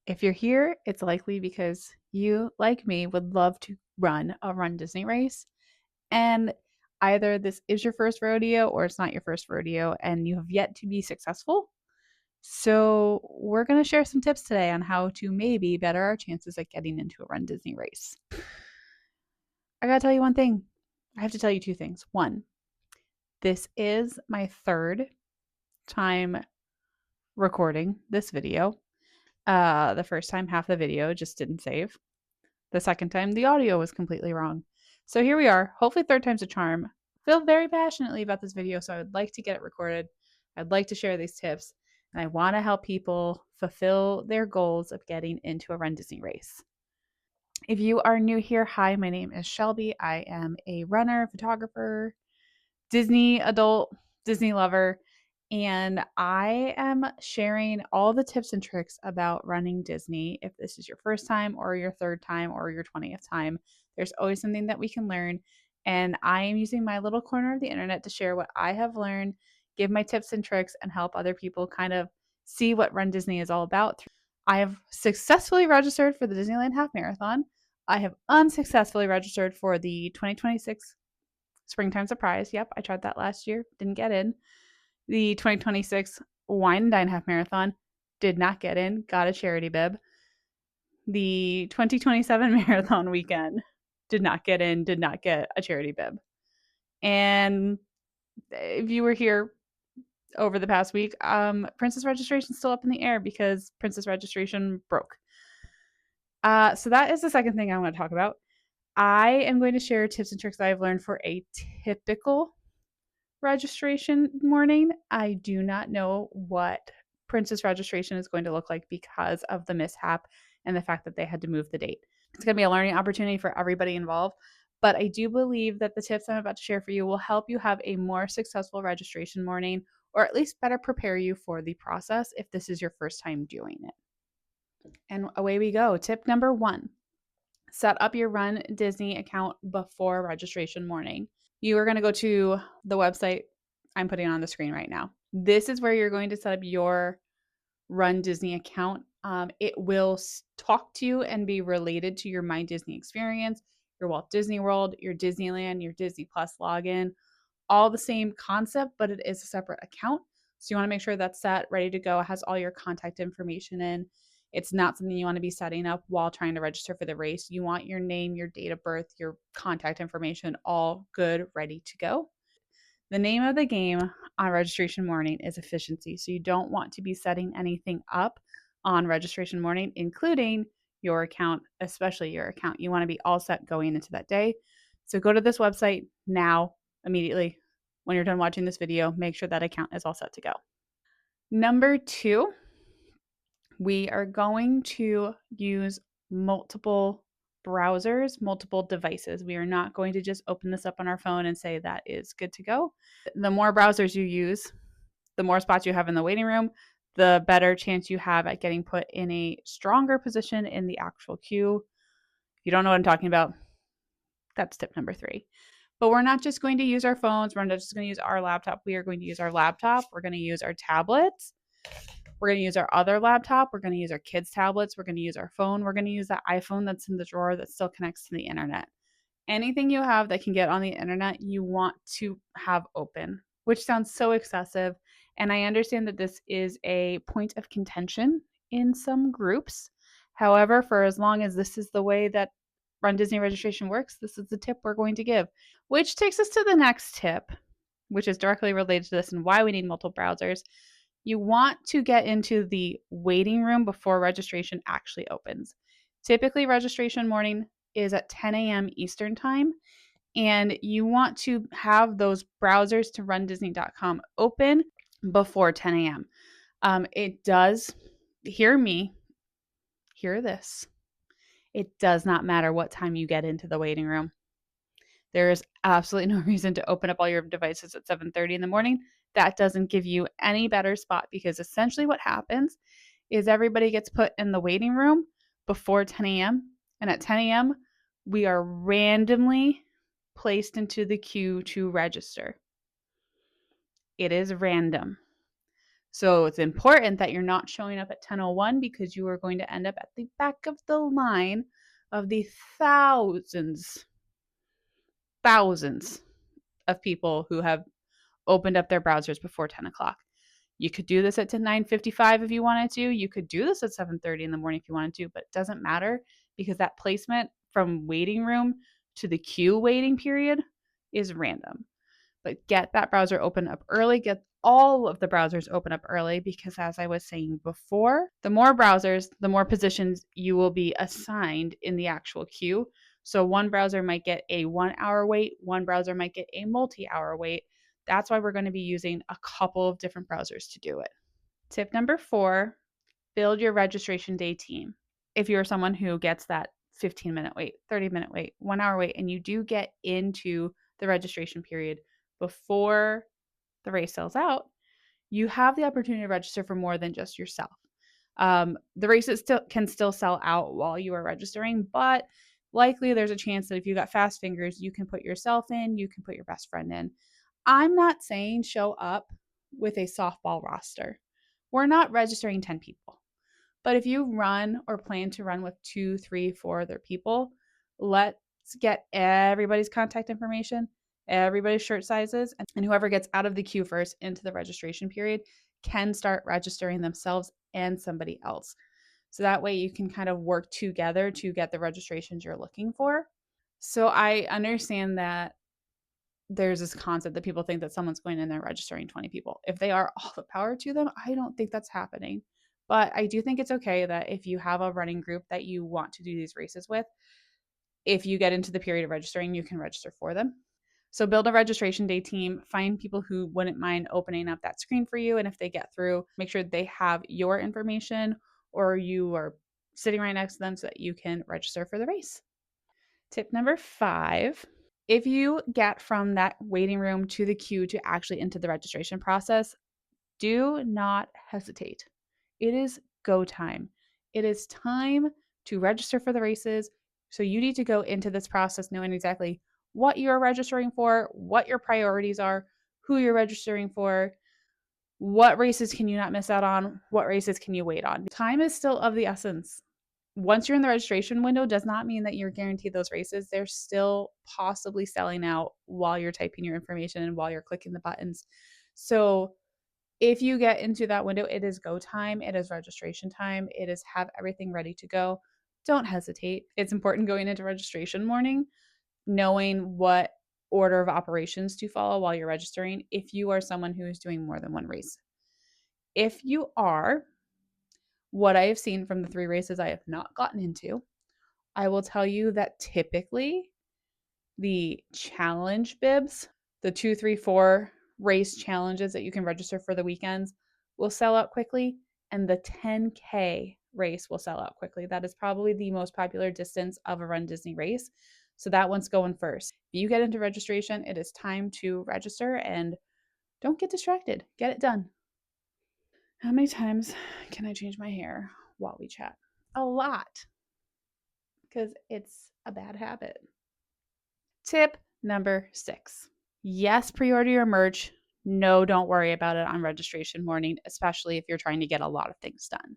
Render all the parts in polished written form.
If you're here, it's likely because you, like me, would love to run a Run Disney race. And either this is your first rodeo or it's not your first rodeo and you have yet to be successful. So, we're going to share some tips today on how to maybe better our chances at getting into a Run Disney race. I got to tell you one thing. I have to tell you two things. One, this is my third time recording this video. The first time, half the video just didn't save. The second time, the audio was completely wrong. So here we are. Hopefully, third time's a charm. Feel very passionately about this video, so I would like to get it recorded. I'd like to share these tips, and I want to help people fulfill their goals of getting into a Run Disney race. If you are new here, hi, my name is Shelby. I am a runner, photographer, Disney adult, Disney lover, and I am sharing all the tips and tricks about running Disney. If this is your first time or your third time or your 20th time, there's always something that we can learn. And I am using my little corner of the internet to share what I have learned, give my tips and tricks, and help other people kind of see what Run Disney is all about. I have successfully registered for the Disneyland Half Marathon. I have unsuccessfully registered for the 2026 Springtime Surprise. Yep, I tried that last year. Didn't get in. The 2026 Wine and Dine Half Marathon. Did not get in. Got a charity bib. The 2027 Marathon weekend. Did not get in. Did not get a charity bib. And if you were here over the past week, Princess registration is still up in the air because Princess registration broke. So that is the second thing I want to talk about. I am going to share tips and tricks that I've learned for a typical registration morning. I do not know what Princess registration is going to look like because of the mishap and the fact that they had to move the date. It's going to be a learning opportunity for everybody involved, but I do believe that the tips I'm about to share for you will help you have a more successful registration morning, or at least better prepare you for the process if this is your first time doing it. And away we go. Tip number 1. Set up your Run Disney account before registration morning. You are going to go to the website I'm putting on the screen right now. This is where you're going to set up your Run Disney account. It will talk to you and be related to your My Disney experience, your Walt Disney World, your Disneyland, your Disney Plus login, all the same concept, but it is a separate account. So you want to make sure that's set, ready to go, has all your contact information in. It's not something you want to be setting up while trying to register for the race. You want your name, your date of birth, your contact information all good, ready to go. The name of the game on registration morning is efficiency. So you don't want to be setting anything up on registration morning, including your account, especially your account. You want to be all set going into that day. So go to this website now, immediately. When you're done watching this video, make sure that account is all set to go. Number 2, we are going to use multiple browsers, multiple devices. We are not going to just open this up on our phone and say that is good to go. The more browsers you use, the more spots you have in the waiting room, the better chance you have at getting put in a stronger position in the actual queue. If you don't know what I'm talking about, that's tip number 3. But we're not just going to use our phones. We're not just going to use our laptop. We are going to use our laptop. We're going to use our tablets. We're going to use our other laptop. We're going to use our kids' tablets. We're going to use our phone. We're going to use the iPhone that's in the drawer that still connects to the internet. Anything you have that can get on the internet, you want to have open, which sounds so excessive. And I understand that this is a point of contention in some groups. However, for as long as this is the way that Run Disney registration works, this is the tip we're going to give, which takes us to the next tip, which is directly related to this and why we need multiple browsers. You want to get into the waiting room before registration actually opens. Typically, registration morning is at 10 a.m. Eastern time, and you want to have those browsers to rundisney.com open before 10 a.m. It does, hear me, hear this. It does not matter what time you get into the waiting room. There is absolutely no reason to open up all your devices at 7:30 in the morning. That doesn't give you any better spot because essentially what happens is everybody gets put in the waiting room before 10 a.m. And at 10 a.m., we are randomly placed into the queue to register. It is random. So it's important that you're not showing up at 10:01 because you are going to end up at the back of the line of the thousands of people who have opened up their browsers before 10 o'clock. You could do this at 9:55 if you wanted to. You could do this at 7:30 in the morning if you wanted to, but it doesn't matter because that placement from waiting room to the queue waiting period is random. But get that browser open up early, get all of the browsers open up early because as I was saying before, the more browsers, the more positions you will be assigned in the actual queue. So one browser might get a 1 hour wait, one browser might get a multi-hour wait. That's why we're going to be using a couple of different browsers to do it. Tip number 4, build your registration day team. If you're someone who gets that 15-minute wait, 30-minute wait, 1 hour wait, and you do get into the registration period before the race sells out, you have the opportunity to register for more than just yourself. The races can still sell out while you are registering, but likely there's a chance that if you got fast fingers, you can put yourself in, you can put your best friend in. I'm not saying show up with a softball roster. We're not registering 10 people. But if you run or plan to run with 2, 3, 4 other people, let's get everybody's contact information, everybody's shirt sizes, and whoever gets out of the queue first into the registration period can start registering themselves and somebody else. So that way you can kind of work together to get the registrations you're looking for. So I understand that there's this concept that people think that someone's going in there registering 20 people. If they are, all the power to them. I don't think that's happening. But I do think it's okay that if you have a running group that you want to do these races with, if you get into the period of registering, you can register for them. So build a registration day team, find people who wouldn't mind opening up that screen for you. And if they get through, make sure they have your information or you are sitting right next to them so that you can register for the race. Tip number 5, if you get from that waiting room to the queue to actually into the registration process, do not hesitate. It is go time. It is time to register for the races. So you need to go into this process knowing exactly what you're registering for, what your priorities are, who you're registering for, what races can you not miss out on, what races can you wait on. Time is still of the essence. Once you're in the registration window does not mean that you're guaranteed those races. They're still possibly selling out while you're typing your information and while you're clicking the buttons. So if you get into that window, it is go time, it is registration time, it is have everything ready to go. Don't hesitate. It's important going into registration morning, knowing what order of operations to follow while you're registering if you are someone who is doing more than one race. If you are, what I have seen from the 3 races I have not gotten into, I will tell you that typically the challenge bibs, the 2, 3, 4 race challenges that you can register for the weekends will sell out quickly, and the 10K race will sell out quickly. That is probably the most popular distance of a Run Disney race. So that one's going first. If you get into registration, it is time to register and don't get distracted. Get it done. How many times can I change my hair while we chat? A lot, because it's a bad habit. Tip number 6. Yes, pre-order your merch. No, don't worry about it on registration morning, especially if you're trying to get a lot of things done.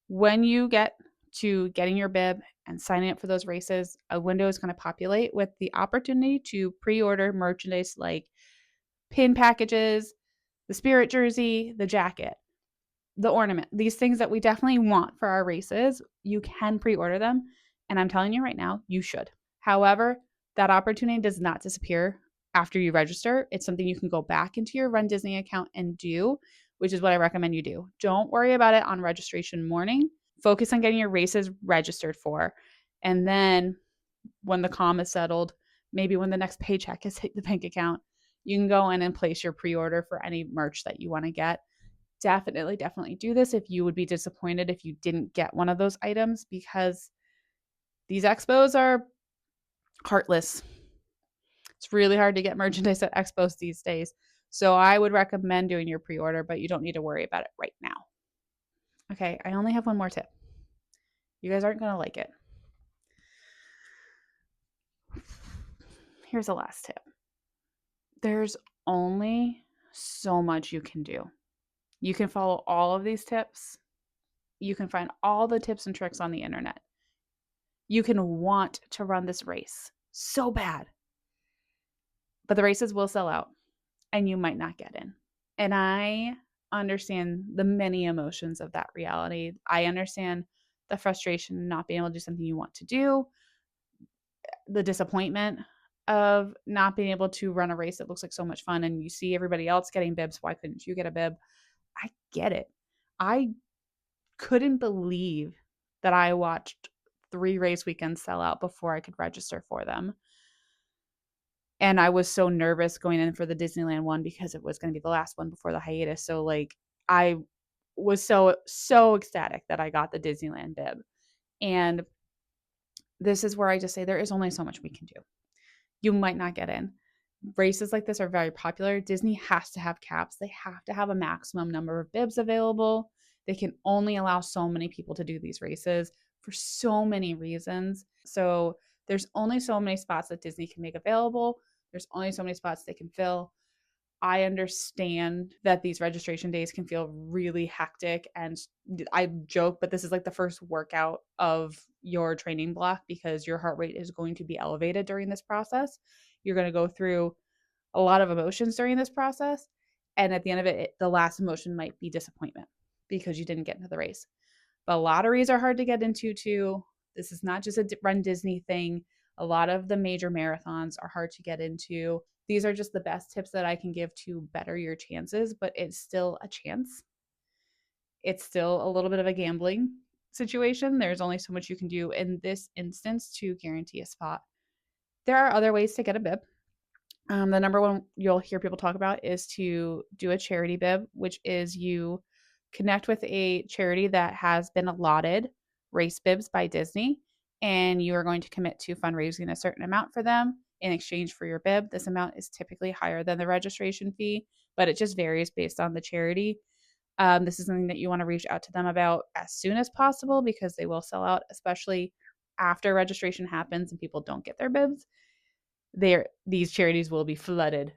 When you get to getting your bib and signing up for those races, a window is going to populate with the opportunity to pre-order merchandise like pin packages, the spirit jersey, the jacket, the ornament, these things that we definitely want for our races. You can pre-order them. And I'm telling you right now, you should. However, that opportunity does not disappear after you register. It's something you can go back into your Run Disney account and do, which is what I recommend you do. Don't worry about it on registration morning. Focus on getting your races registered for. And then when the calm is settled, maybe when the next paycheck has hit the bank account, you can go in and place your pre-order for any merch that you want to get. Definitely do this if you would be disappointed if you didn't get one of those items because these expos are heartless. It's really hard to get merchandise at expos these days. So I would recommend doing your pre-order, but you don't need to worry about it right now. Okay, I only have one more tip. You guys aren't going to like it. Here's the last tip. There's only so much you can do. You can follow all of these tips. You can find all the tips and tricks on the internet. You can want to run this race so bad, but the races will sell out and you might not get in. And I understand the many emotions of that reality. I understand the frustration of not being able to do something you want to do, the disappointment of not being able to run a race that looks like so much fun and you see everybody else getting bibs. Why couldn't you get a bib? I get it. I couldn't believe that I watched 3 race weekends sell out before I could register for them. And I was so nervous going in for the Disneyland one because it was going to be the last one before the hiatus. So like I was so ecstatic that I got the Disneyland bib. And this is where I just say there is only so much we can do. You might not get in. Races like this are very popular. Disney has to have caps. They have to have a maximum number of bibs available. They can only allow so many people to do these races for so many reasons. So there's only so many spots that Disney can make available. There's only so many spots they can fill. I understand that these registration days can feel really hectic. And I joke, but this is like the first workout of your training block because your heart rate is going to be elevated during this process. You're going to go through a lot of emotions during this process. And at the end of it, the last emotion might be disappointment because you didn't get into the race. But lotteries are hard to get into too. This is not just a Run Disney thing. A lot of the major marathons are hard to get into. These are just the best tips that I can give to better your chances, but it's still a chance. It's still a little bit of a gambling situation. There's only so much you can do in this instance to guarantee a spot. There are other ways to get a bib. The number one you'll hear people talk about is to do a charity bib, which is you connect with a charity that has been allotted race bibs by Disney, and you are going to commit to fundraising a certain amount for them in exchange for your bib. This amount is typically higher than the registration fee, but it just varies based on the charity. This is something that you want to reach out to them about as soon as possible because they will sell out, especially after registration happens and people don't get their bibs. These charities will be flooded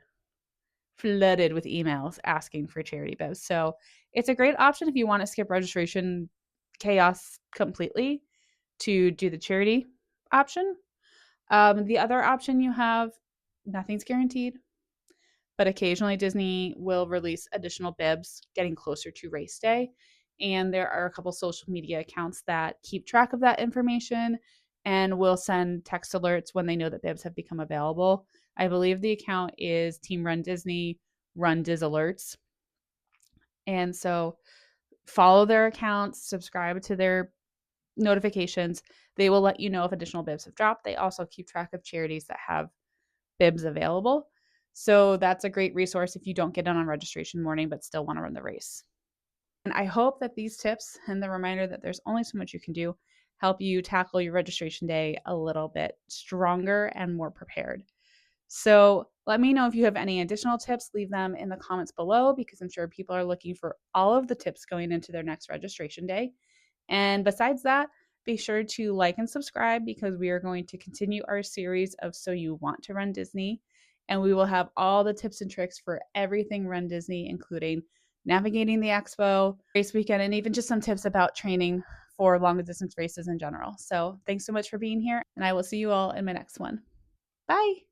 with emails asking for charity bibs. So it's a great option if you want to skip registration chaos completely to do the charity option. The other option you have, nothing's guaranteed, but occasionally Disney will release additional bibs getting closer to race day. And there are a couple social media accounts that keep track of that information and will send text alerts when they know that bibs have become available. I believe the account is Team Run Disney, Run Diz Alerts. And so follow their accounts, subscribe to their notifications. They will let you know if additional bibs have dropped. They also keep track of charities that have bibs available. So that's a great resource if you don't get in on registration morning but still want to run the race. And I hope that these tips and the reminder that there's only so much you can do help you tackle your registration day a little bit stronger and more prepared. So let me know if you have any additional tips. Leave them in the comments below because I'm sure people are looking for all of the tips going into their next registration day. And besides that, be sure to like and subscribe because we are going to continue our series of So You Want to Run Disney. And we will have all the tips and tricks for everything Run Disney, including navigating the expo, race weekend, and even just some tips about training for long distance races in general. So thanks so much for being here, and I will see you all in my next one. Bye.